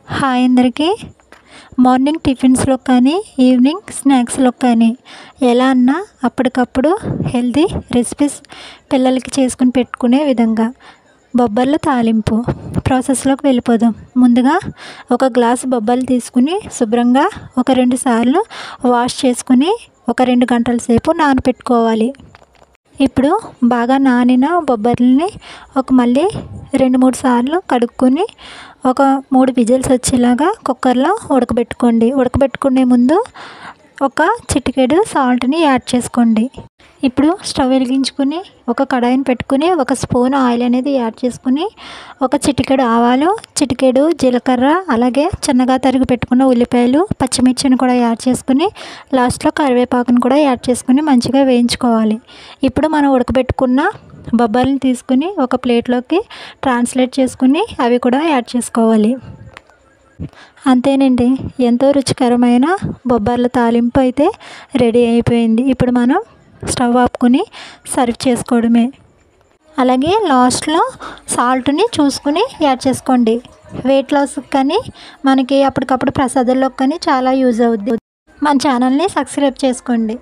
Hi అందరికీ. Morning టిఫిన్స్లో కానీ evening స్నాక్స్లో కానీ ఎలా అన్నా అప్పటికప్పుడు హెల్తీ రెసిపీస్ పిల్లలకి చేసుకుని పెట్టుకునే విధంగా బొబ్బర్ల తాలింపు ప్రాసెస్లోకి వెళ్ళిపోదాం. ముందుగా ఒక గ్లాసు బొబ్బర్లు తీసుకుని శుభ్రంగా ఒక 2 సార్లు వాష్ చేసుకుని ఒక 2 గంటల సేపు నానబెట్టుకోవాలి. ఇప్పుడు బాగా నానిన బొబ్బర్లని మళ్ళీ 2-3 సార్లు కడుక్కొని ఒక 3 విజిల్స్ వచ్చేలాగా కుక్కర్లో ఉడకబెట్టుకోండి. ఉడకబెట్టుకునే ముందు ఒక చిటికెడు సాల్ట్ని యాడ్ చేసుకోండి. ఇప్పుడు స్టవ్ వెలిగించుకుని ఒక కడాయిని పెట్టుకుని 1 స్పూన్ ఆయిల్ అనేది యాడ్ చేసుకుని ఒక చిటికెడు ఆవాలు, చిటికెడు జీలకర్ర, అలాగే చిన్నగా తరిగి పెట్టుకున్న ఉల్లిపాయలు, పచ్చిమిర్చిని కూడా యాడ్ చేసుకుని లాస్ట్లో కరివేపాకును కూడా యాడ్ చేసుకుని మంచిగా వేయించుకోవాలి. ఇప్పుడు మనం ఉడకబెట్టుకున్న బొబ్బర్లను తీసుకుని ఒక ప్లేట్లోకి ట్రాన్స్లేట్ చేసుకుని అవి కూడా యాడ్ చేసుకోవాలి. అంతేనండి, ఎంతో రుచికరమైన బొబ్బర్ల తాలింపు అయితే రెడీ అయిపోయింది. ఇప్పుడు మనం స్టవ్ ఆపుకొని సర్వ్ చేసుకోవడమే. అలాగే లాస్ట్లో సాల్ట్ని చూసుకుని యాడ్ చేసుకోండి. వెయిట్ లాస్కి కానీ మనకి అప్పటికప్పుడు ప్రసాదాల్లోకి కానీ చాలా యూజ్ అవుద్ది. మన ఛానల్ని సబ్స్క్రైబ్ చేసుకోండి.